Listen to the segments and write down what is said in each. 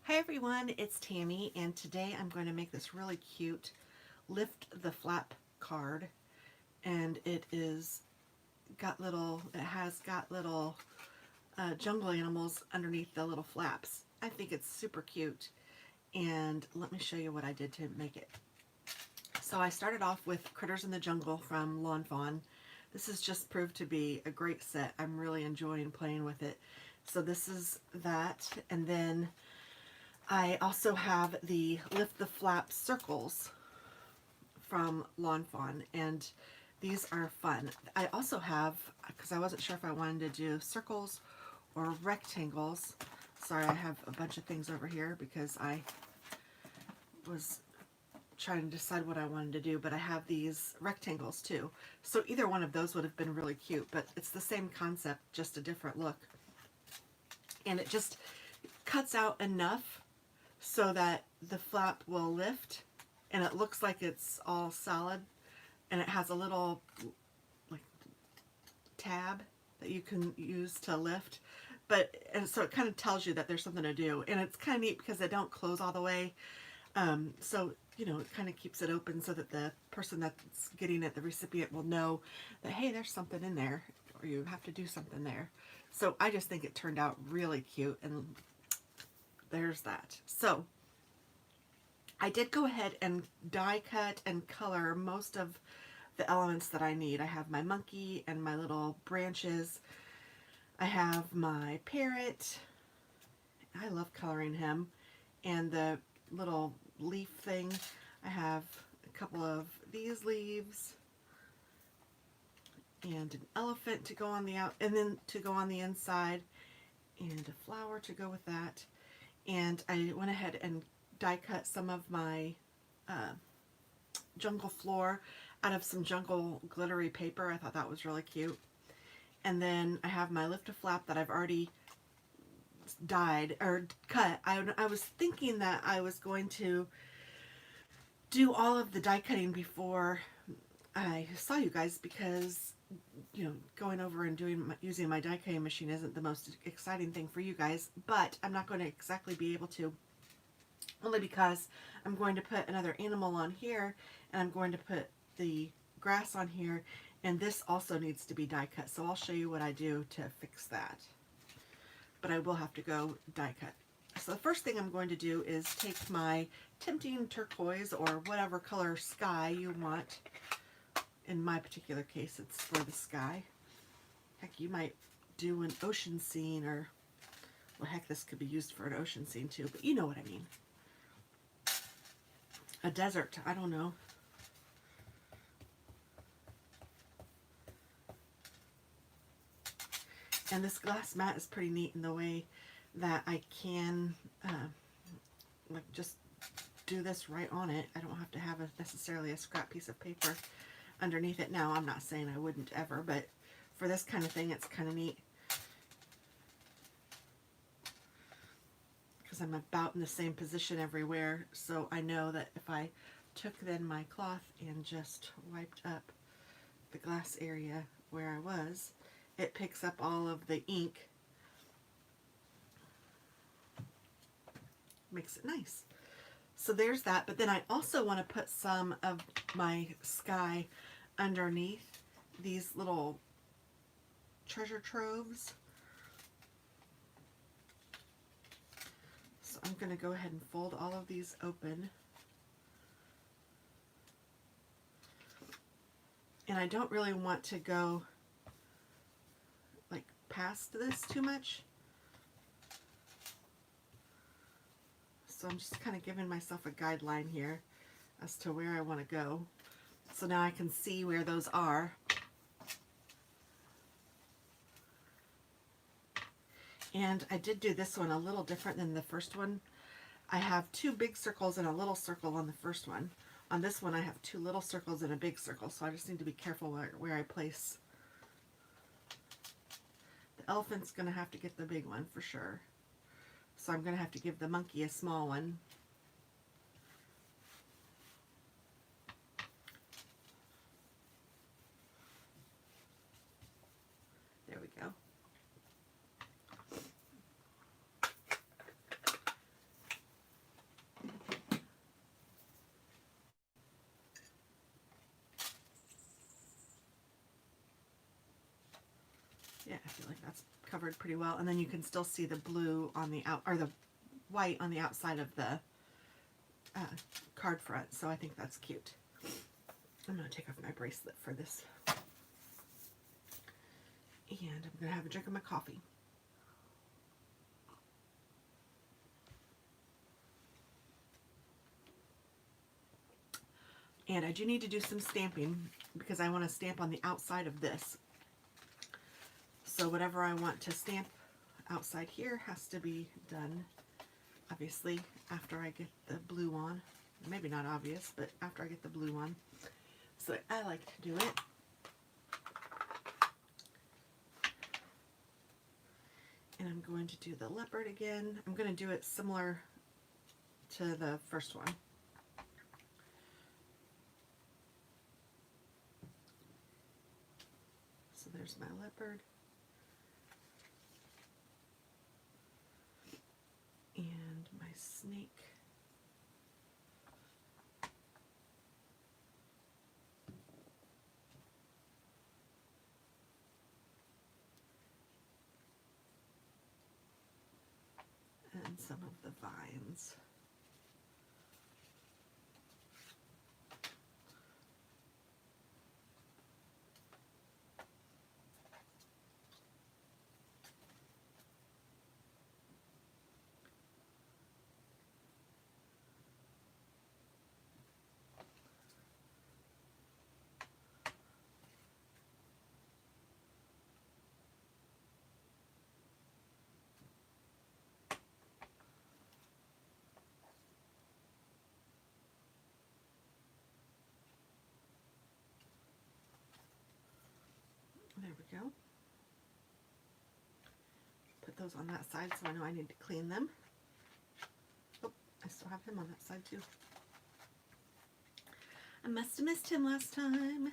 Hi everyone, it's Tammy, and today I'm going to make this really cute lift the flap card, and it has got little jungle animals underneath the little flaps. I think it's super cute, and let me show you what I did to make it. So I started off with Critters in the Jungle from Fawn. This has just proved to be a great set. I'm really enjoying playing with it. So this is that, and then I also have the Lift the Flap circles from Fawn, and these are fun. I also have, because I wasn't sure if I wanted to do circles or rectangles. Sorry, I have a bunch of things over here because I was trying to decide what I wanted to do, but I have these rectangles too. So either one of those would have been really cute, but it's the same concept, just a different look. And it just cuts out enough so that the flap will lift, and it looks like it's all solid, and it has a little like tab that you can use to lift, and so it kind of tells you that there's something to do, and it's kind of neat because they don't close all the way, so you know, it kind of keeps it open so that the person that's getting it, the recipient, will know that, hey, there's something in there, or you have to do something there. So I just think it turned out really cute, and there's that. So I did go ahead and die cut and color most of the elements that I need. I have my monkey and my little branches. I have my parrot. I love coloring him. And the little leaf thing. I have a couple of these leaves and an elephant to go on the out, and then to go on the inside, and a flower to go with that. And I went ahead and die cut some of my jungle floor out of some jungle glittery paper. I thought that was really cute. And then I have my lift a flap that I've already dyed or cut. I was thinking that I was going to do all of the die cutting before I saw you guys, because you know, going over and using my die cutting machine isn't the most exciting thing for you guys, but I'm not going to exactly be able to, only because I'm going to put another animal on here, and I'm going to put the grass on here, and this also needs to be die cut, so I'll show you what I do to fix that. But I will have to go die cut. So the first thing I'm going to do is take my Tempting Turquoise, or whatever color sky you want. In my particular case, it's for the sky. Heck, you might do an ocean scene, or, well, heck, this could be used for an ocean scene too, but you know what I mean. A desert, I don't know. And this glass mat is pretty neat in the way that I can like just do this right on it. I don't have to have necessarily a scrap piece of paper underneath it. Now, I'm not saying I wouldn't ever, but for this kind of thing, it's kind of neat, because I'm about in the same position everywhere, so I know that if I took then my cloth and just wiped up the glass area where I was, it picks up all of the ink, makes it nice. So there's that, but then I also want to put some of my sky underneath these little treasure troves. So I'm going to go ahead and fold all of these open. And I don't really want to go like past this too much. So I'm just kind of giving myself a guideline here as to where I want to go. So now I can see where those are. And I did do this one a little different than the first one. I have two big circles and a little circle on the first one. On this one I have two little circles and a big circle, so I just need to be careful where I place. The elephant's going to have to get the big one for sure. So I'm going to have to give the monkey a small one. There we go. I feel like that's covered pretty well. And then you can still see the blue on the out, or the white on the outside of the card front. So I think that's cute. I'm going to take off my bracelet for this. And I'm going to have a drink of my coffee. And I do need to do some stamping because I want to stamp on the outside of this. So whatever I want to stamp outside here has to be done, obviously, after I get the blue on. Maybe not obvious, but after I get the blue on. So I like to do it. And I'm going to do the leopard again. I'm going to do it similar to the first one. So there's my leopard. And my snake. And some of the vines. There we go. Put those on that side so I know I need to clean them. Oh, I still have him on that side too. I must have missed him last time.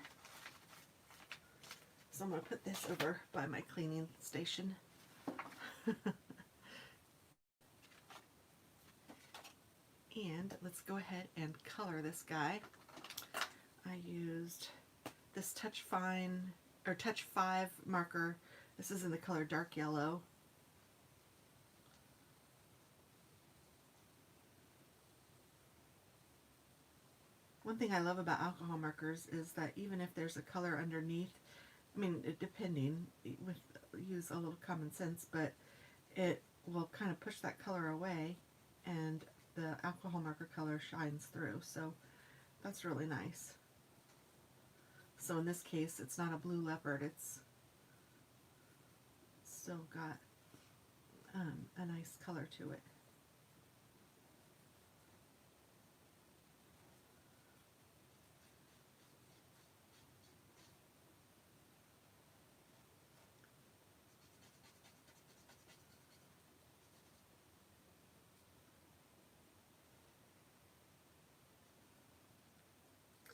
So I'm going to put this over by my cleaning station. And let's go ahead and color this guy. I used this Touch 5 marker. This is in the color dark yellow. One thing I love about alcohol markers is that even if there's a color underneath, I mean, depending, use a little common sense, but it will kind of push that color away and the alcohol marker color shines through. So that's really nice. So in this case, it's not a blue leopard, it's still got a nice color to it.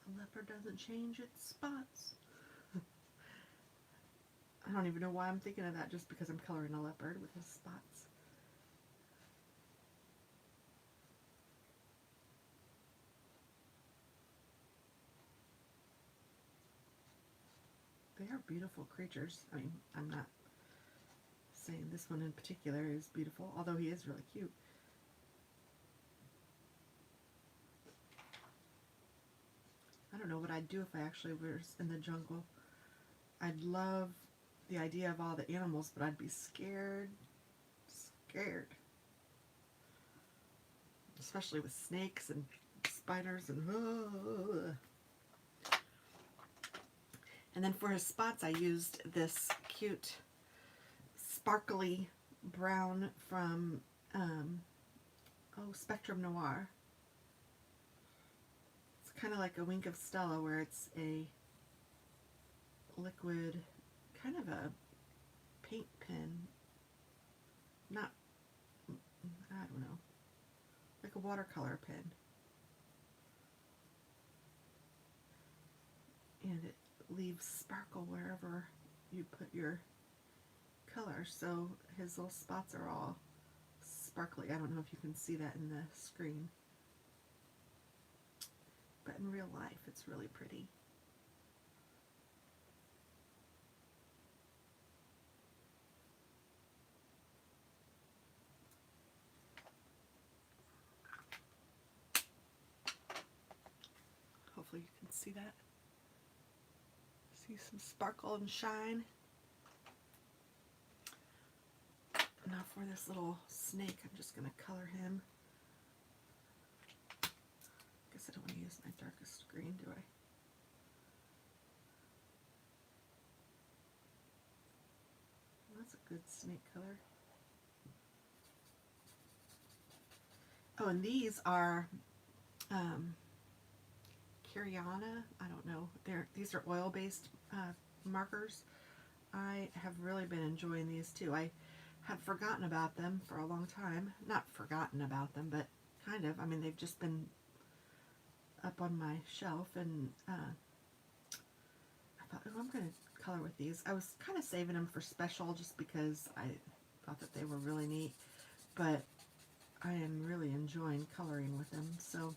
The leopard doesn't change its spots. I don't even know why I'm thinking of that, just because I'm coloring a leopard with his spots. They are beautiful creatures. I mean, I'm not saying this one in particular is beautiful, although he is really cute. I don't know what I'd do if I actually was in the jungle. I'd love the idea of all the animals, but I'd be scared. Especially with snakes and spiders and... And then for his spots, I used this cute sparkly brown from Spectrum Noir. It's kind of like a Wink of Stella, where it's a liquid, kind of a paint pen, not, I don't know, like a watercolor pen. And it leaves sparkle wherever you put your color, so his little spots are all sparkly. I don't know if you can see that in the screen, but in real life it's really pretty. see that? See some sparkle and shine. Now for this little snake, I'm just going to color him. Guess I don't want to use my darkest green, do I? That's a good snake color. Oh, and these are Curiana. I don't know. These are oil-based markers. I have really been enjoying these too. I had forgotten about them for a long time. Not forgotten about them, but kind of. I mean, they've just been up on my shelf, and I thought, oh, I'm going to color with these. I was kind of saving them for special just because I thought that they were really neat, but I am really enjoying coloring with them, so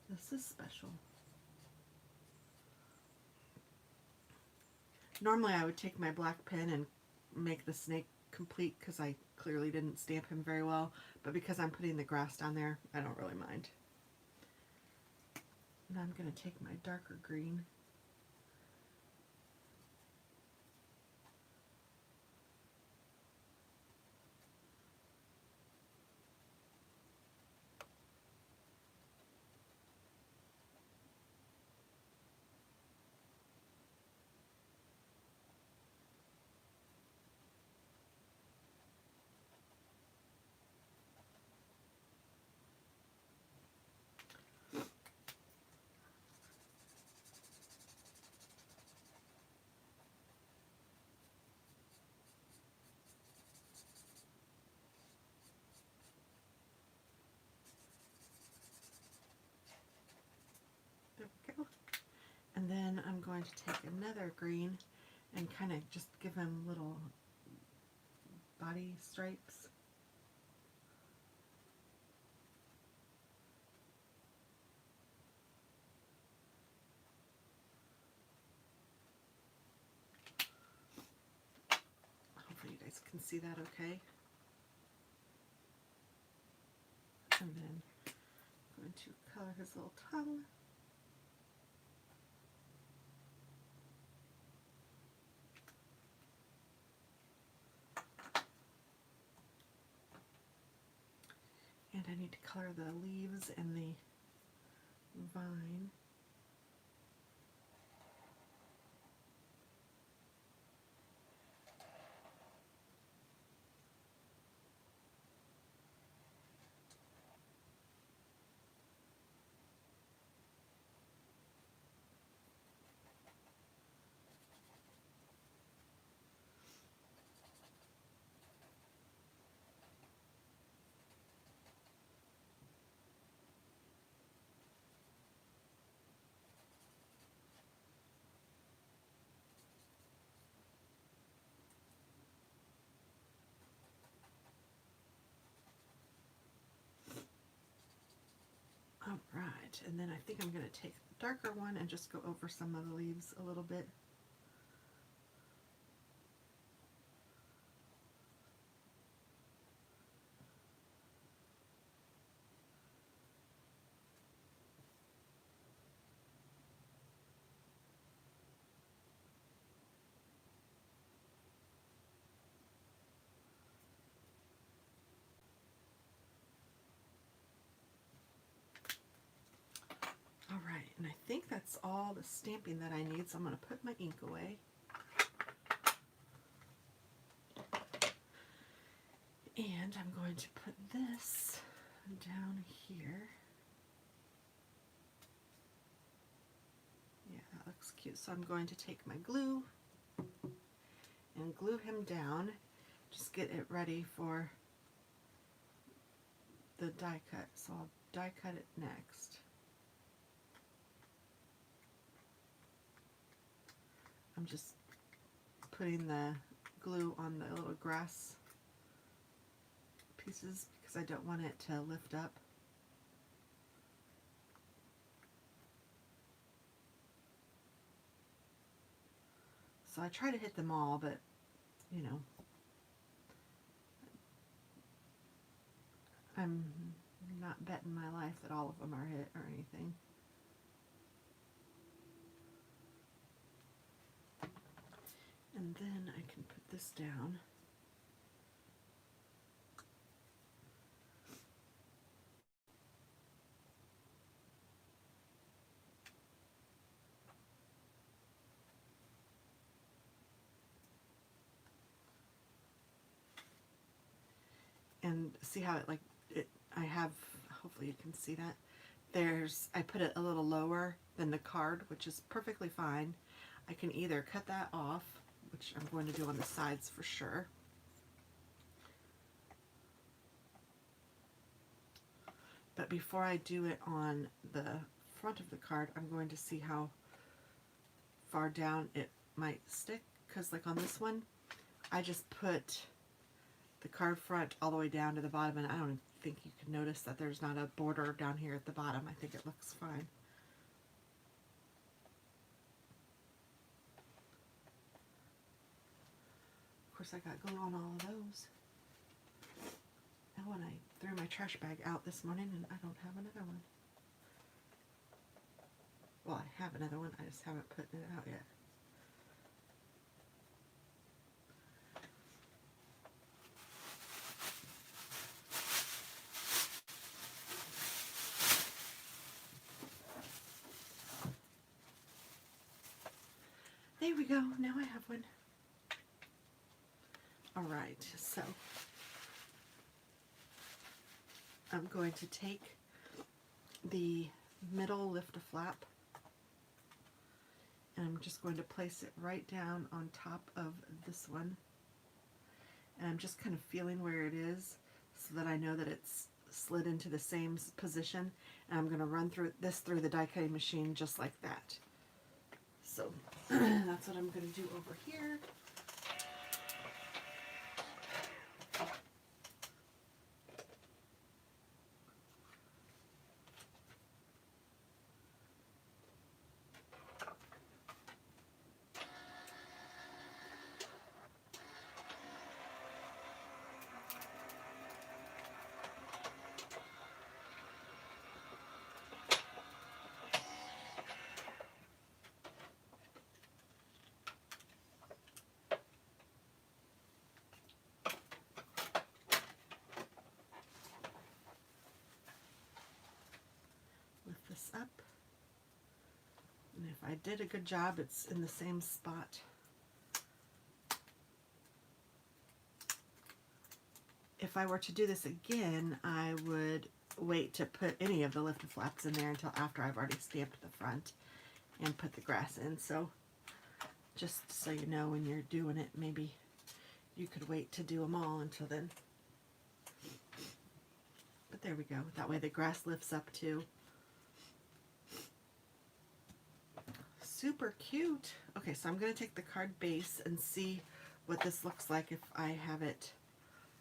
this is special. Normally I would take my black pen and make the snake complete because I clearly didn't stamp him very well, but because I'm putting the grass down there, I don't really mind. And I'm going to take my darker green. There we go. And then I'm going to take another green and kind of just give him little body stripes. Hopefully you guys can see that okay. And then I'm going to color his little tongue. And I need to color the leaves and the vine. Alright, and then I think I'm going to take the darker one and just go over some of the leaves a little bit. Alright, and I think that's all the stamping that I need, so I'm going to put my ink away. And I'm going to put this down here. Yeah, that looks cute. So I'm going to take my glue and glue him down. Just get it ready for the die cut. So I'll die cut it next. I'm just putting the glue on the little grass pieces because I don't want it to lift up. So I try to hit them all, but you know, I'm not betting my life that all of them are hit or anything. And then I can put this down. And see how it, like, I have, hopefully you can see that. I put it a little lower than the card, which is perfectly fine. I can either cut that off, which I'm going to do on the sides for sure. But before I do it on the front of the card, I'm going to see how far down it might stick, because like on this one, I just put the card front all the way down to the bottom, and I don't think you can notice that there's not a border down here at the bottom. I think it looks fine. Of course, I got glue on all of those. And when I threw my trash bag out this morning, and I don't have another one. Well, I have another one, I just haven't put it out yet. There we go, now I have one. All right, so I'm going to take the middle lift a flap, and I'm just going to place it right down on top of this one, and I'm just kind of feeling where it is so that I know that it's slid into the same position, and I'm going to run through the die cutting machine just like that. So that's what I'm going to do over here. Lift this up, and if I did a good job, it's in the same spot. If I were to do this again, I would wait to put any of the lifted flaps in there until after I've already stamped the front and put the grass in. So just so you know, when you're doing it, maybe you could wait to do them all until then. But there we go. That way the grass lifts up too. Super cute. Okay, so I'm going to take the card base and see what this looks like if I have it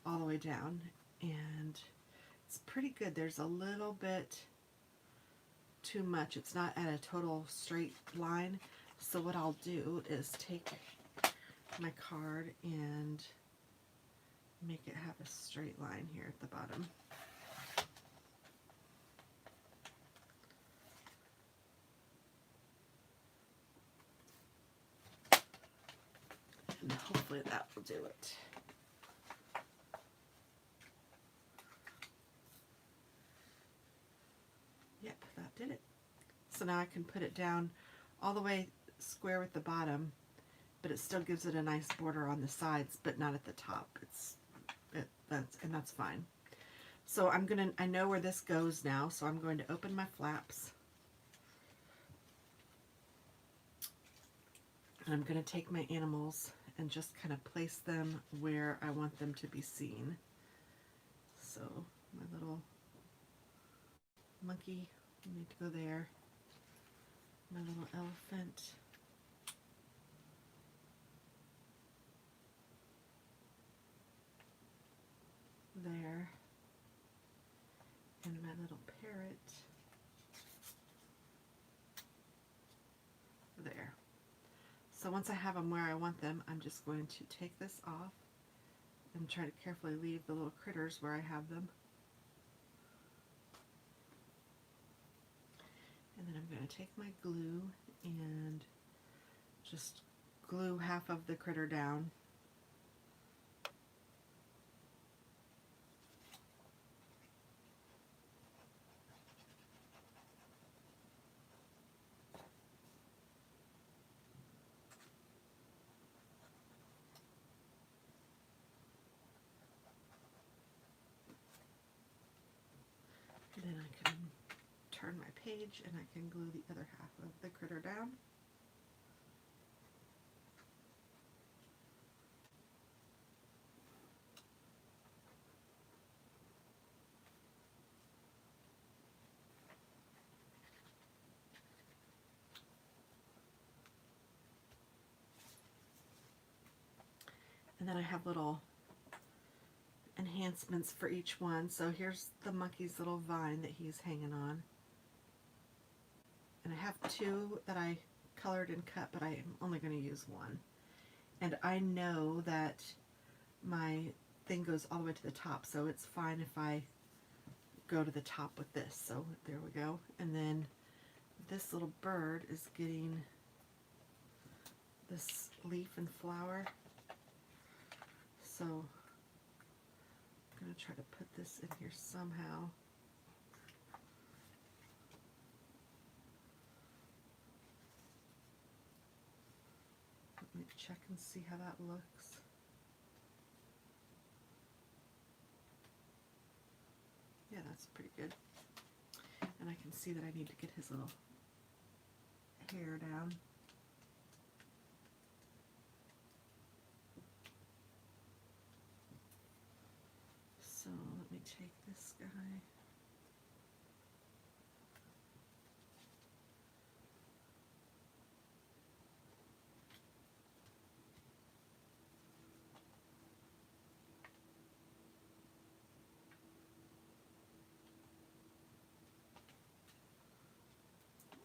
all the way down, and it's pretty good. There's a little bit too much. It's not at a total straight line, so what I'll do is take my card and make it have a straight line here at the bottom. And hopefully that will do it. Yep, that did it. So now I can put it down all the way square with the bottom, but it still gives it a nice border on the sides, but not at the top. That's fine. So I know where this goes now, so I'm going to open my flaps. And I'm going to take my animals and just kind of place them where I want them to be seen. So my little monkey need to go there. My little elephant. There. And my little parrot. There. So once I have them where I want them, I'm just going to take this off and try to carefully leave the little critters where I have them. And then I'm going to take my glue and just glue half of the critter down. And then I can turn my page and I can glue the other half of the critter down. And then I have little enhancements for each one. So here's the monkey's little vine that he's hanging on. And I have two that I colored and cut, but I'm only going to use one. And I know that my thing goes all the way to the top, so it's fine if I go to the top with this. So there we go. And then this little bird is getting this leaf and flower. So I'm going to try to put this in here somehow. Let me check and see how that looks. Yeah, that's pretty good. And I can see that I need to get his little hair down. So let me take this guy.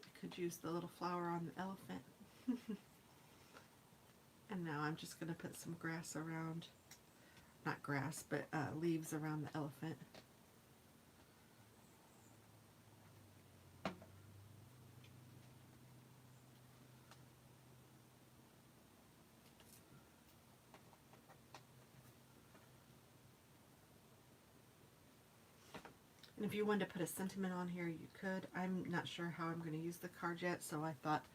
I could use the little flower on the elephant. And now I'm just going to put some grass around. Not grass, but leaves around the elephant. And if you wanted to put a sentiment on here, you could. I'm not sure how I'm going to use the card yet, so I thought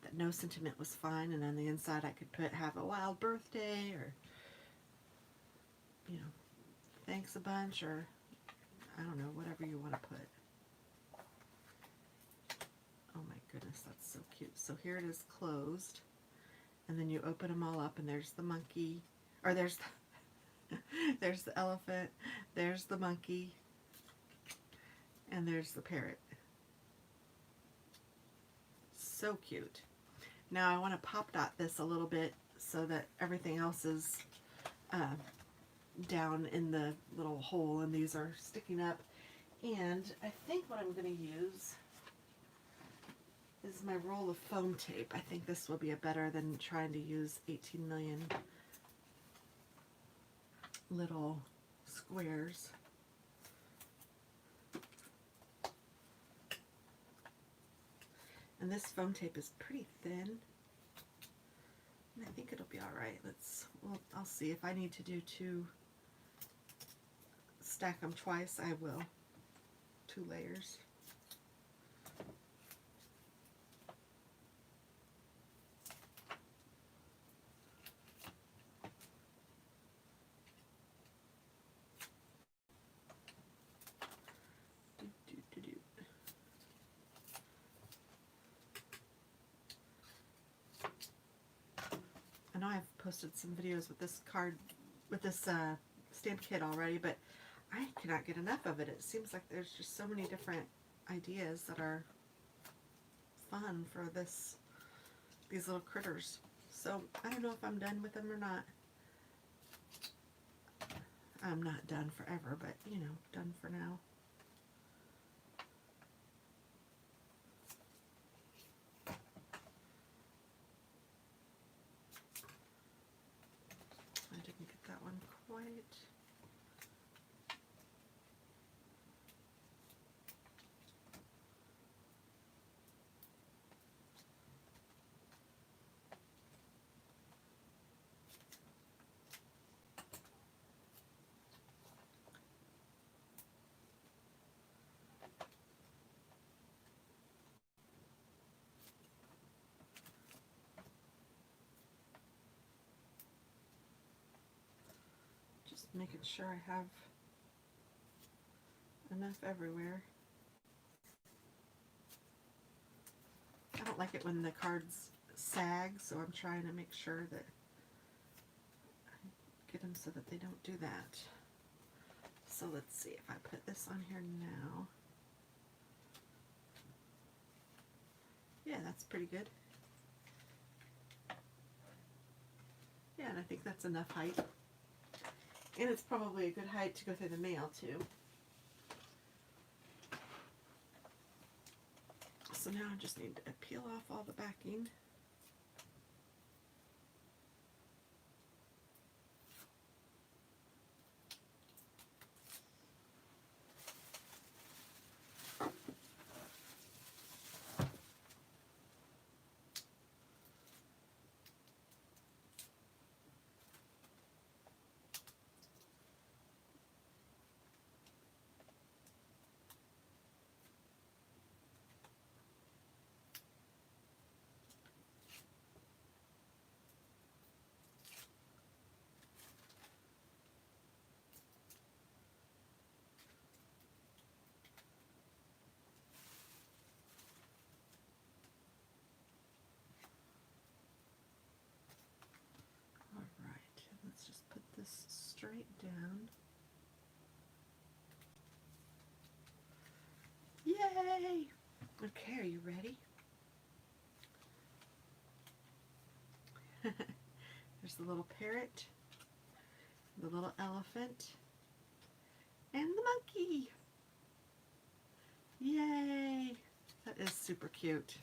that no sentiment was fine. And on the inside I could put "Have a wild birthday," or, you know, "Thanks a bunch," or I don't know, whatever you want to put. Oh my goodness, that's so cute. So here it is closed, and then you open them all up, and there's the monkey, or there's the, there's the elephant, there's the monkey, and there's the parrot. So cute. Now I want to pop dot this a little bit so that everything else is down in the little hole, and these are sticking up. And I think what I'm going to use is my roll of foam tape. I think this will be a better than trying to use 18 million little squares. And this foam tape is pretty thin, and I think it'll be all right. Well, I'll see if I need to do stack them twice. I will. 2 layers. I know I've posted some videos with this card, with this stamp kit already, but I cannot get enough of it. It seems like there's just so many different ideas that are fun for these little critters. So I don't know if I'm done with them or not. I'm not done forever, but you know, done for now. I didn't get that one quite. Just making sure I have enough everywhere. I don't like it when the cards sag, so I'm trying to make sure that I get them so that they don't do that. So let's see if I put this on here now. Yeah, that's pretty good. Yeah, and I think that's enough height. And it's probably a good height to go through the mail too. So now I just need to peel off all the backing. Alright, let's just put this straight down. Yay! Okay, are you ready? There's the little parrot, the little elephant, and the monkey. Yay! That is super cute.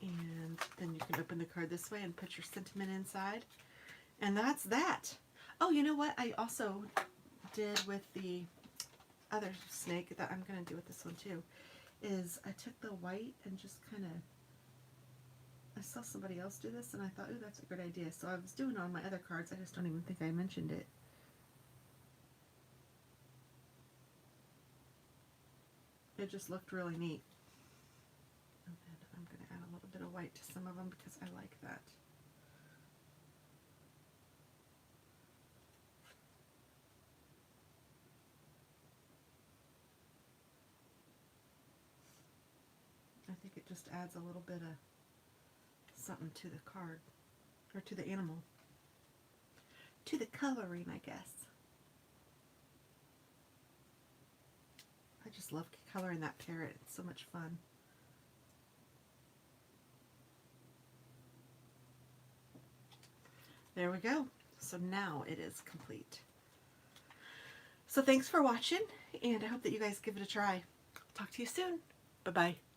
And then you can open the card this way and put your sentiment inside. And that's that. Oh, you know what I also did with the other snake that I'm going to do with this one too, is I took the white and just kind of, I saw somebody else do this and I thought, oh, that's a good idea. So I was doing it on my other cards. I just don't even think I mentioned it. It just looked really neat. And then I'm going to add a little bit of white to some of them because I like that. I think it just adds a little bit of something to the card, or to the animal. To the coloring, I guess. I just love coloring that parrot. It's so much fun. There we go. So now it is complete. So thanks for watching, and I hope that you guys give it a try. Talk to you soon. Bye-bye.